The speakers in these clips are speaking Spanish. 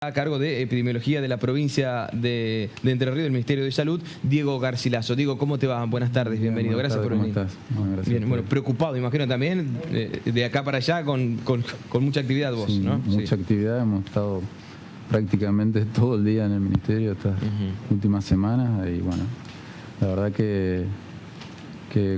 A cargo de epidemiología de la provincia de Entre Ríos del Ministerio de Salud, Diego Garcilaso. Diego, ¿cómo te va? Buenas tardes, bienvenido. Buenas Gracias tardes, por venir. ¿cómo estás? Bueno, gracias. Bien, bueno, preocupado, imagino también, de acá para allá con mucha actividad vos, sí, ¿no? Mucha actividad, hemos estado prácticamente todo el día en el Ministerio estas últimas semanas y bueno, la verdad que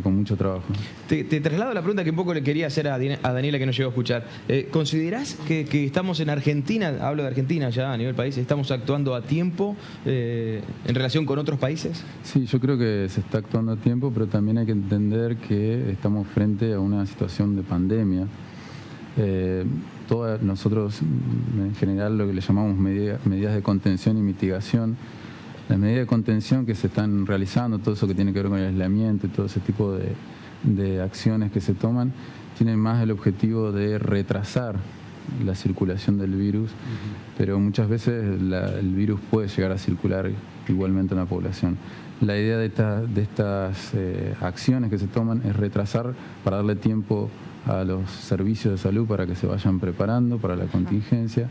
con mucho trabajo. Te traslado la pregunta que un poco le quería hacer a Daniela, que no llegó a escuchar. ¿Considerás que estamos en Argentina, hablo de Argentina ya a nivel país, estamos actuando a tiempo en relación con otros países? Sí, yo creo que se está actuando a tiempo, pero también hay que entender que estamos frente a una situación de pandemia. Nosotros en general lo que le llamamos medidas de contención y mitigación. Las medidas de contención que se están realizando, todo eso que tiene que ver con el aislamiento y todo ese tipo de acciones que se toman, tienen más el objetivo de retrasar la circulación del virus, pero muchas veces el virus puede llegar a circular igualmente en la población. La idea de estas acciones que se toman es retrasar para darle tiempo a los servicios de salud para que se vayan preparando para la contingencia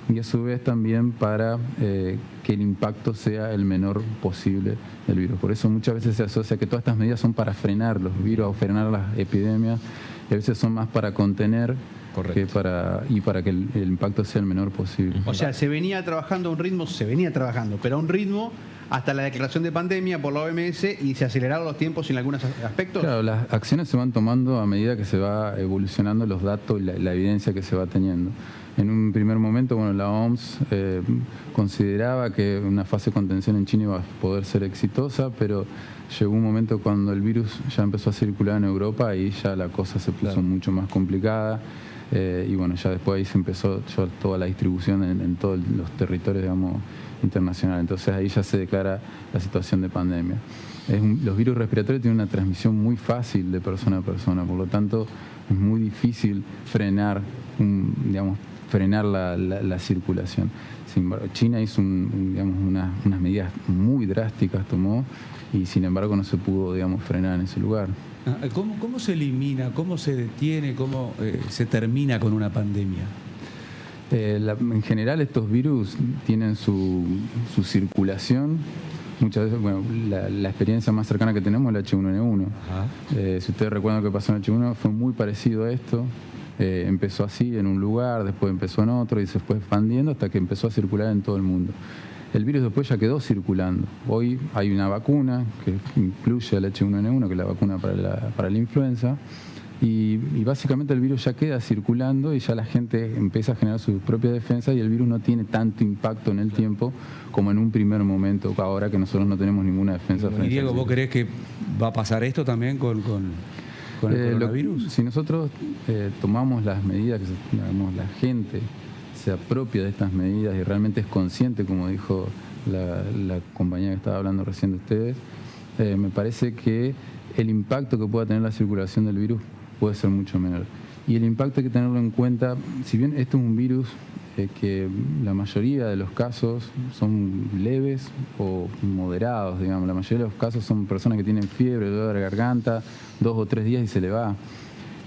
y a su vez también para que el impacto sea el menor posible del virus. Por eso muchas veces se asocia que todas estas medidas son para frenar los virus o frenar las epidemias y a veces son más para contener que para que el impacto sea el menor posible. O sea, se venía trabajando pero a un ritmo hasta la declaración de pandemia por la OMS y se aceleraron los tiempos en algunos aspectos. Claro, las acciones se van tomando a medida que se va evolucionando los datos y la evidencia que se va teniendo. En un primer momento, bueno, la OMS consideraba que una fase de contención en China iba a poder ser exitosa, pero llegó un momento cuando el virus ya empezó a circular en Europa y ya la cosa se puso mucho más complicada. Y bueno, ya después ahí se empezó toda la distribución en todos los territorios, digamos, internacionales. Entonces ahí ya se declara la situación de pandemia. Los virus respiratorios tienen una transmisión muy fácil de persona a persona, por lo tanto es muy difícil frenar la circulación. Sin embargo, China hizo unas medidas muy drásticas, tomó, y sin embargo no se pudo, frenar en ese lugar. ¿Cómo se elimina, cómo se detiene, cómo se termina con una pandemia? En general estos virus tienen su circulación. Muchas veces, bueno, la experiencia más cercana que tenemos es el H1N1. Si ustedes recuerdan lo que pasó en el H1N1, fue muy parecido a esto. Empezó así en un lugar, después empezó en otro y se fue expandiendo hasta que empezó a circular en todo el mundo. El virus después ya quedó circulando. Hoy hay una vacuna que incluye al H1N1, que es la vacuna para la influenza, y básicamente el virus ya queda circulando y ya la gente empieza a generar su propia defensa y el virus no tiene tanto impacto en el tiempo como en un primer momento, ahora que nosotros no tenemos ninguna defensa. Y Diego, ¿vos creés que va a pasar esto también con el coronavirus? Si nosotros tomamos las medidas, la gente se apropia de estas medidas y realmente es consciente, como dijo la compañía que estaba hablando recién de ustedes, me parece que el impacto que pueda tener la circulación del virus puede ser mucho menor. Y el impacto hay que tenerlo en cuenta, si bien esto es un virus que la mayoría de los casos son leves o moderados, digamos, la mayoría de los casos son personas que tienen fiebre, dolor de garganta, 2 o 3 días y se le va.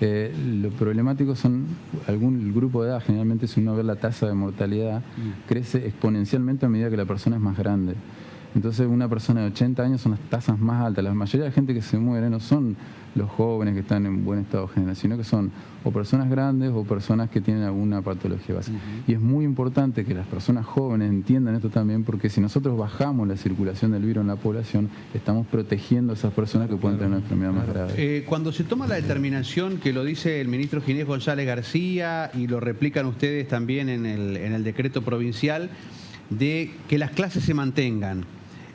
Lo problemático son el grupo de edad, generalmente si uno ve la tasa de mortalidad, crece exponencialmente a medida que la persona es más grande. Entonces una persona de 80 años son las tasas más altas. La mayoría de la gente que se muere no son los jóvenes que están en buen estado general, sino que son o personas grandes o personas que tienen alguna patología básica. Y es muy importante que las personas jóvenes entiendan esto también, porque si nosotros bajamos la circulación del virus en la población, estamos protegiendo a esas personas que pueden tener una enfermedad más grave. Cuando se toma la determinación, que lo dice el ministro Ginés González García y lo replican ustedes también en el decreto provincial, de que las clases se mantengan,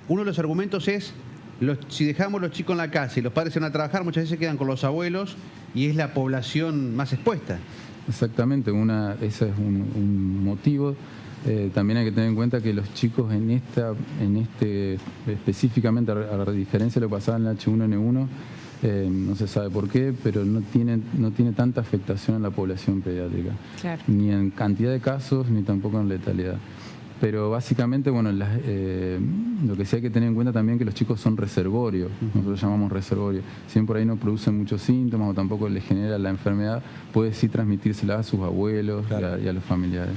uno de los argumentos es, si dejamos los chicos en la casa y los padres se van a trabajar, muchas veces quedan con los abuelos y es la población más expuesta. Exactamente, ese es un motivo. También hay que tener en cuenta que los chicos específicamente, a diferencia de lo que pasaba en el H1N1, no se sabe por qué, pero no tiene tanta afectación en la población pediátrica. Claro. Ni en cantidad de casos, ni tampoco en letalidad. Pero básicamente, bueno, lo que sí hay que tener en cuenta también que los chicos son reservorios, nosotros llamamos reservorios. Si bien por ahí no producen muchos síntomas o tampoco les genera la enfermedad, puede sí transmitírsela a sus abuelos y a los familiares.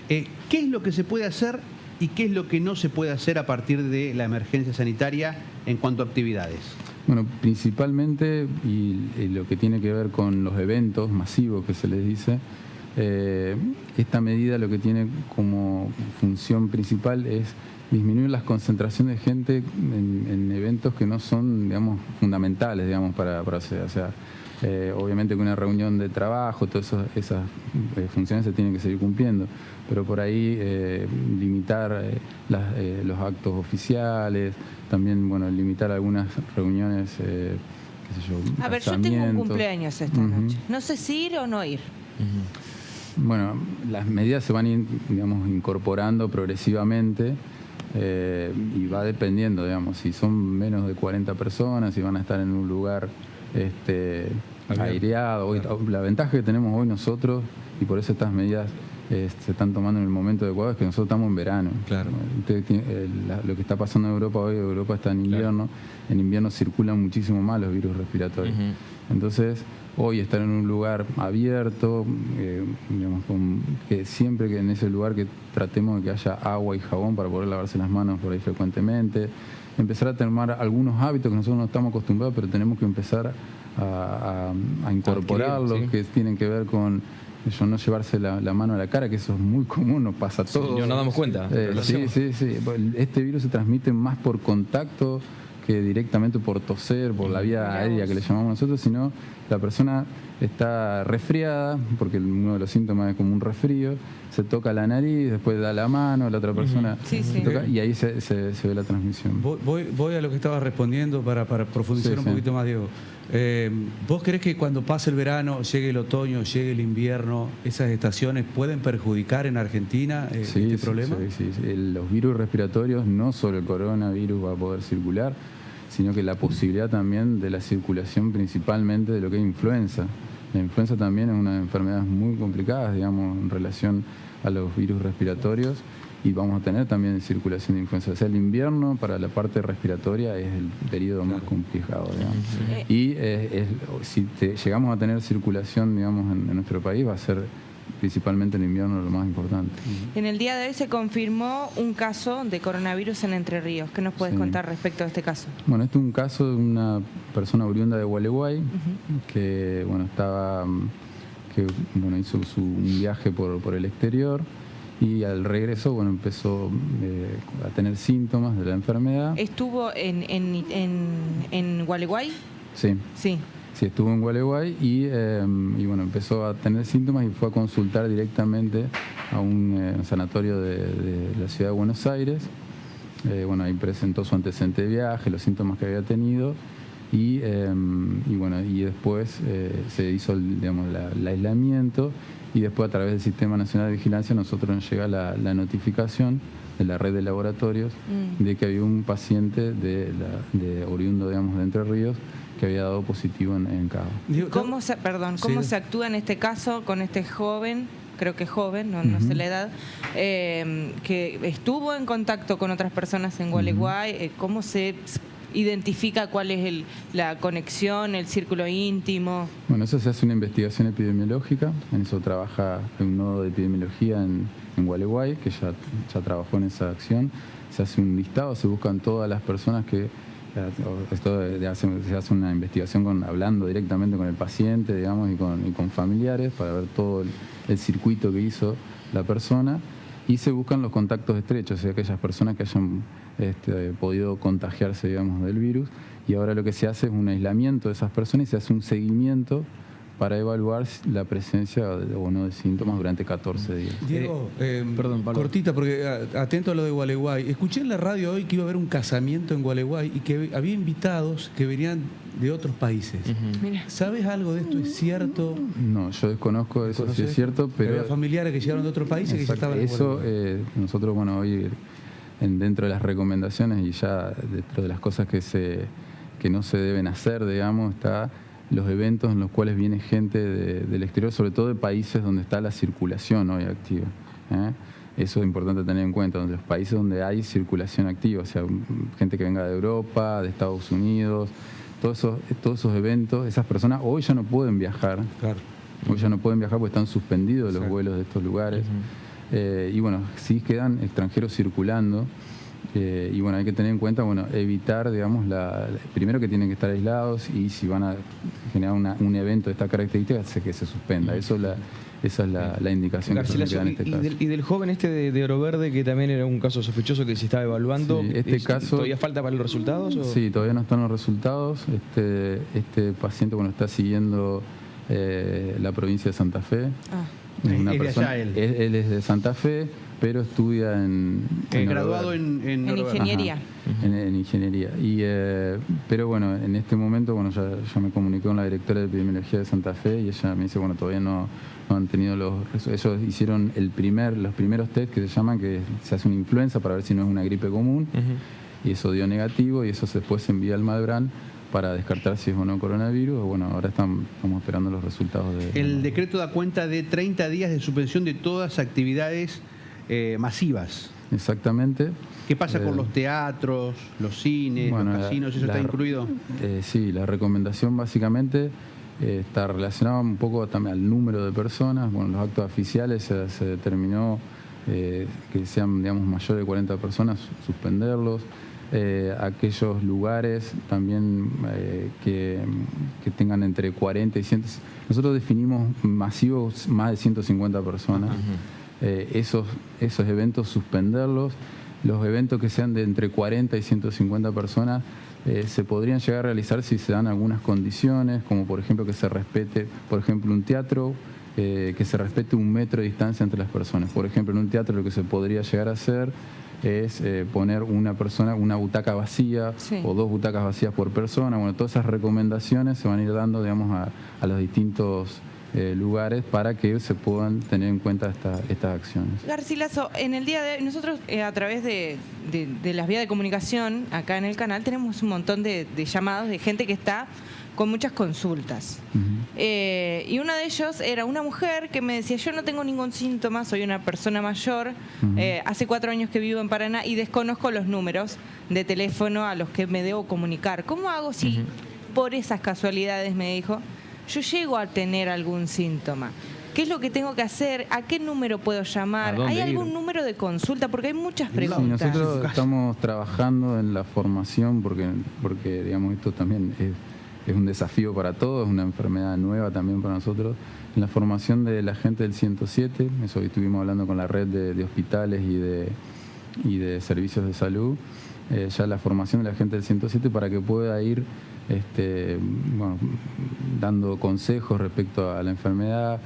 ¿Qué es lo que se puede hacer y qué es lo que no se puede hacer a partir de la emergencia sanitaria en cuanto a actividades? Bueno, principalmente, y lo que tiene que ver con los eventos masivos que se les dice, esta medida lo que tiene como función principal es disminuir las concentraciones de gente en eventos que no son, digamos, fundamentales, digamos, para hacer. O sea, obviamente que una reunión de trabajo, todas esas funciones se tienen que seguir cumpliendo, pero por ahí limitar los actos oficiales, también, bueno, limitar algunas reuniones, qué sé yo, A ver, yo tengo un cumpleaños esta noche. No sé si ir o no ir. Bueno, las medidas se van, digamos, incorporando progresivamente y va dependiendo, digamos, si son menos de 40 personas, si van a estar en un lugar aireado. La ventaja que tenemos hoy nosotros, y por eso estas medidas se están tomando en el momento adecuado, es que nosotros estamos en verano. Claro. Lo que está pasando en Europa hoy, Europa está en invierno, en invierno circulan muchísimo más los virus respiratorios. Entonces, hoy estar en un lugar abierto, digamos, que siempre que en ese lugar que tratemos de que haya agua y jabón para poder lavarse las manos por ahí frecuentemente, empezar a tomar algunos hábitos que nosotros no estamos acostumbrados, pero tenemos que empezar a incorporarlos, que tienen que ver con no llevarse la mano a la cara, que eso es muy común, nos pasa a todos. Sí, no nos damos cuenta. Sí. Este virus se transmite más por contacto que directamente por toser, por la vía aérea que le llamamos nosotros, sino la persona está resfriada, porque uno de los síntomas es como un resfrío, se toca la nariz, después da la mano, la otra persona toca, y ahí se ve la transmisión. Voy a lo que estabas respondiendo para profundizar un poquito más, Diego. ¿Vos creés que cuando pase el verano, llegue el otoño, llegue el invierno, esas estaciones pueden perjudicar en Argentina este problema? Sí. Los virus respiratorios, no solo el coronavirus va a poder circular, sino que la posibilidad también de la circulación principalmente de lo que es influenza. La influenza también es una de las enfermedades muy complicadas, digamos, en relación a los virus respiratorios, y vamos a tener también circulación de influenza. O sea, el invierno para la parte respiratoria es el periodo más complicado, digamos. Y si llegamos a tener circulación, digamos, en nuestro país, va a ser principalmente en invierno lo más importante. En el día de hoy se confirmó un caso de coronavirus en Entre Ríos. ¿Qué nos puedes contar respecto a este caso? Bueno, este es un caso de una persona oriunda de Gualeguay que, bueno, hizo un viaje por el exterior, y al regreso, bueno, empezó a tener síntomas de la enfermedad. ¿Estuvo en Gualeguay? Sí. Sí, estuvo en Gualeguay y bueno, empezó a tener síntomas y fue a consultar directamente a un sanatorio de la ciudad de Buenos Aires. Bueno, ahí presentó su antecedente de viaje, los síntomas que había tenido, y bueno, y después se hizo, digamos, el aislamiento, y después a través del Sistema Nacional de Vigilancia nosotros nos llega la notificación de la red de laboratorios de que había un paciente de oriundo, digamos, de Entre Ríos, que había dado positivo en Cabo. ¿Cómo se actúa en este caso con este joven, creo que joven, no sé la edad, que estuvo en contacto con otras personas en Gualeguay? ¿Cómo se identifica cuál es la conexión, el círculo íntimo? Bueno, eso se hace una investigación epidemiológica, en eso trabaja un nodo de epidemiología en Gualeguay, que ya trabajó en esa acción. Se hace un listado, se buscan todas las personas que... Se hace una investigación hablando directamente con el paciente, digamos, y con familiares, para ver todo el circuito que hizo la persona, y se buscan los contactos estrechos, o sea, aquellas personas que hayan podido contagiarse, digamos, del virus, y ahora lo que se hace es un aislamiento de esas personas y se hace un seguimiento para evaluar la presencia o no de síntomas durante 14 días. Diego, perdón, Pablo. Cortita, porque atento a lo de Gualeguay. Escuché en la radio hoy que iba a haber un casamiento en Gualeguay y que había invitados que venían de otros países. ¿Sabes algo de esto? ¿Es cierto? No, yo desconozco eso, si es cierto, pero... Había familiares que llegaron de otros países que ya estaban en Gualeguay. Nosotros, bueno, hoy dentro de las recomendaciones y ya dentro de las cosas que no se deben hacer, digamos, está... los eventos en los cuales viene gente del exterior, sobre todo de países donde está la circulación hoy activa. Eso es importante tener en cuenta. En los países donde hay circulación activa, o sea, gente que venga de Europa, de Estados Unidos, todos esos eventos, esas personas hoy ya no pueden viajar. Claro. Hoy ya no pueden viajar porque están suspendidos los vuelos de estos lugares. Y bueno, sí quedan extranjeros circulando. Y bueno, hay que tener en cuenta, bueno, evitar, digamos, primero que tienen que estar aislados, y si van a generar un evento de esta característica, que se suspenda. Esa es la indicación que se da en este caso. Y del joven de Oro Verde, que también era un caso sospechoso que se estaba evaluando, sí, caso, ¿todavía falta para los resultados? ¿O? Sí, todavía no están los resultados. Este paciente, bueno, está siguiendo la provincia de Santa Fe. Es una persona, él es de Santa Fe, pero estudia graduado en ingeniería. En ingeniería. Pero bueno, en este momento, bueno, ya me comuniqué con la directora de epidemiología de Santa Fe, y ella me dice, bueno, todavía no han tenido ellos hicieron los primeros test que se llaman, que se hace una influenza para ver si no es una gripe común, y eso dio negativo, y eso después se envía al Malbrán para descartar si es o no coronavirus. Bueno, ahora estamos esperando los resultados El decreto da cuenta de 30 días de suspensión de todas actividades masivas. Exactamente. ¿Qué pasa con los teatros, los cines, los casinos? ¿Eso está incluido? Sí, la recomendación básicamente está relacionada un poco también al número de personas. Bueno, los actos oficiales se determinó que sean, digamos, mayores de 40 personas, suspenderlos. Aquellos lugares también que tengan entre 40 y 100. Nosotros definimos masivos más de 150 personas. Esos eventos suspenderlos. Los eventos que sean de entre 40 y 150 personas se podrían llegar a realizar si se dan algunas condiciones, como por ejemplo que se respete, por ejemplo, un teatro, que se respete 1 metro de distancia entre las personas. Por ejemplo, en un teatro lo que se podría llegar a hacer es poner una butaca vacía, o 2 butacas vacías por persona. Bueno, todas esas recomendaciones se van a ir dando, digamos, a los distintos lugares para que se puedan tener en cuenta estas acciones. Garcilaso, en el día de hoy, nosotros a través de las vías de comunicación acá en el canal tenemos un montón de llamados de gente que está con muchas consultas. Y uno de ellos era una mujer que me decía, yo no tengo ningún síntoma, soy una persona mayor, hace 4 años que vivo en Paraná y desconozco los números de teléfono a los que me debo comunicar. ¿Cómo hago si por esas casualidades, me dijo, yo llego a tener algún síntoma? ¿Qué es lo que tengo que hacer? ¿A qué número puedo llamar? ¿Hay algún número de consulta? Porque hay muchas preguntas. Sí, nosotros estamos trabajando en la formación porque digamos, esto también es un desafío para todos, es una enfermedad nueva también para nosotros. En la formación de la gente del 107, eso que estuvimos hablando con la red de hospitales y de servicios de salud, ya la formación de la gente del 107 para que pueda ir dando consejos respecto a la enfermedad,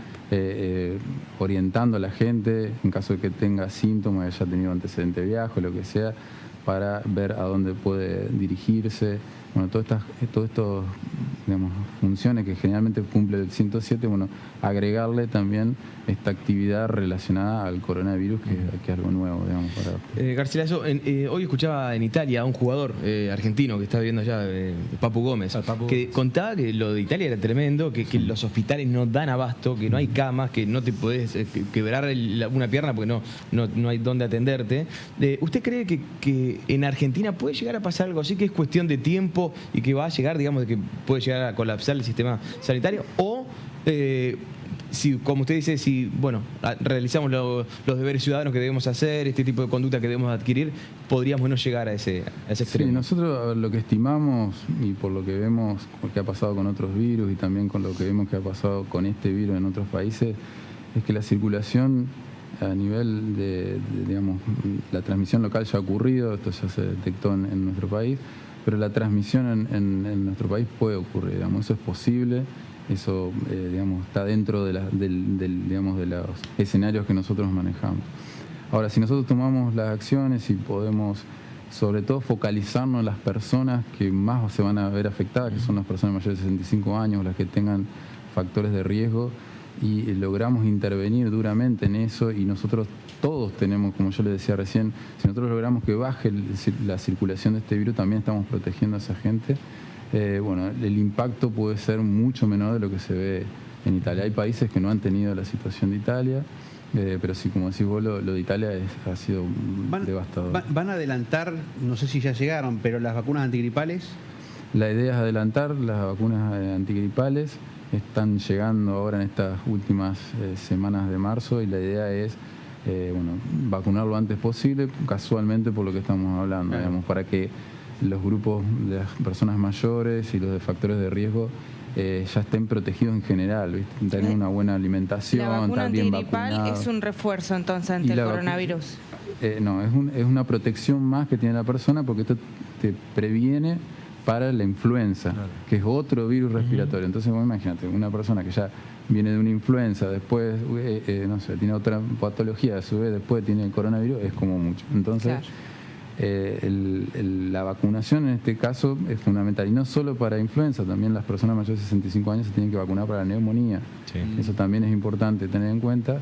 orientando a la gente en caso de que tenga síntomas, haya tenido antecedente de viaje o lo que sea, para ver a dónde puede dirigirse. Bueno, todas estas digamos, funciones que generalmente cumple el 107, bueno, agregarle también esta actividad relacionada al coronavirus, que es algo nuevo, digamos. Garcilaso, hoy escuchaba en Italia a un jugador argentino que está viviendo allá, Papu Gómez, que contaba que lo de Italia era tremendo, que los hospitales no dan abasto, que no hay camas, que no te podés quebrar una pierna porque no hay dónde atenderte. ¿Usted cree que en Argentina puede llegar a pasar algo así, que es cuestión de tiempo y que va a llegar, digamos, de que puede llegar a colapsar el sistema sanitario? O, si, como usted dice, si realizamos los deberes ciudadanos que debemos hacer, este tipo de conducta que debemos adquirir, podríamos no llegar a ese extremo. Sí, nosotros lo que estimamos, y por lo que vemos que ha pasado con otros virus y también con lo que vemos que ha pasado con este virus en otros países, es que la circulación a nivel digamos, la transmisión local ya ha ocurrido, esto ya se detectó en nuestro país, pero la transmisión en nuestro país puede ocurrir, digamos, eso es posible, eso digamos, está dentro de los escenarios que nosotros manejamos. Ahora, si nosotros tomamos las acciones y podemos, sobre todo, focalizarnos en las personas que más se van a ver afectadas, que son las personas mayores de 65 años, las que tengan factores de riesgo, y logramos intervenir duramente en eso, y nosotros todos tenemos, como yo le decía recién, si nosotros logramos que baje la circulación de este virus, también estamos protegiendo a esa gente. El impacto puede ser mucho menor de lo que se ve en Italia. Hay países que no han tenido la situación de Italia, Pero sí, como decís vos, lo de Italia ha sido devastador. ¿Van a adelantar, no sé si ya llegaron, pero las vacunas antigripales? La idea es adelantar las vacunas antigripales. Están llegando ahora en estas últimas semanas de marzo y la idea es vacunar lo antes posible, casualmente por lo que estamos hablando, digamos, para que los grupos de las personas mayores y los de factores de riesgo ya estén protegidos en general, ¿viste? Tener una buena alimentación, la vacuna estar bien antigripal vacunados. es un refuerzo entonces ante el coronavirus. No, es una protección más que tiene la persona porque esto te previene para la influenza, que es otro virus respiratorio. Entonces, vos imagínate, una persona que ya viene de una influenza, después, no sé, tiene otra patología, a su vez después tiene el coronavirus, es como mucho. Entonces, la vacunación en este caso es fundamental. Y no solo para influenza, también las personas mayores de 65 años se tienen que vacunar para la neumonía. Sí. Eso también es importante tener en cuenta.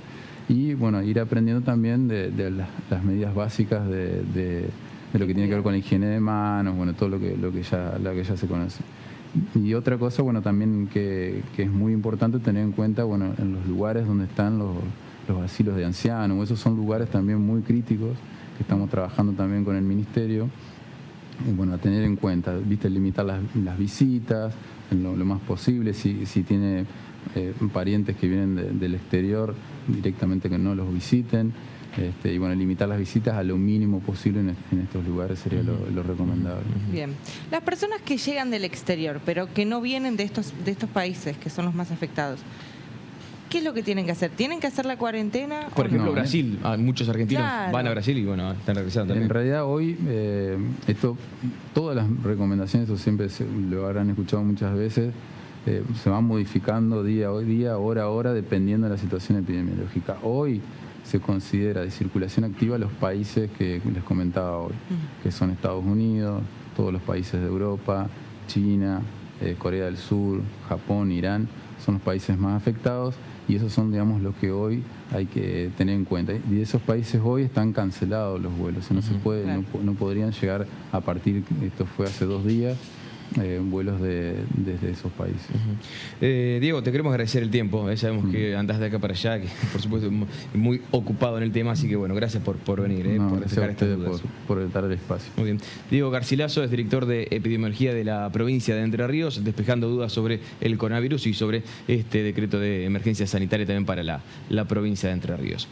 Y, bueno, ir aprendiendo también de las medidas básicas de lo que tiene que ver con la higiene de manos, bueno, todo lo que ya se conoce. Y otra cosa, bueno, también que es muy importante tener en cuenta, bueno, en los lugares donde están los asilos de ancianos, esos son lugares también muy críticos, que estamos trabajando también con el Ministerio, y bueno, a tener en cuenta, viste, limitar las visitas, lo más posible, si tiene parientes que vienen del exterior, directamente que no los visiten. Y bueno, limitar las visitas a lo mínimo posible en estos lugares sería lo recomendable. Bien. Las personas que llegan del exterior, pero que no vienen de estos países, que son los más afectados, ¿qué es lo que tienen que hacer? ¿Tienen que hacer la cuarentena? Por ejemplo, Brasil. Muchos argentinos van a Brasil y bueno, están regresando también. En realidad hoy, todas las recomendaciones, eso siempre lo habrán escuchado muchas veces, se van modificando día a día, hora a hora, dependiendo de la situación epidemiológica. Hoy se considera de circulación activa los países que les comentaba hoy, que son Estados Unidos, todos los países de Europa, China, Corea del Sur, Japón, Irán, son los países más afectados y esos son, digamos, los que hoy hay que tener en cuenta. Y de esos países hoy están cancelados los vuelos, no se puede, no podrían llegar a partir, esto fue hace 2 días, vuelos desde esos países. Diego, te queremos agradecer el tiempo. Sabemos que andás de acá para allá, que por supuesto muy ocupado en el tema, así que bueno, gracias por venir, por despejar estas dudas. Por dar el espacio. Muy bien. Diego Garcilaso es director de epidemiología de la provincia de Entre Ríos, despejando dudas sobre el coronavirus y sobre este decreto de emergencia sanitaria también para la provincia de Entre Ríos.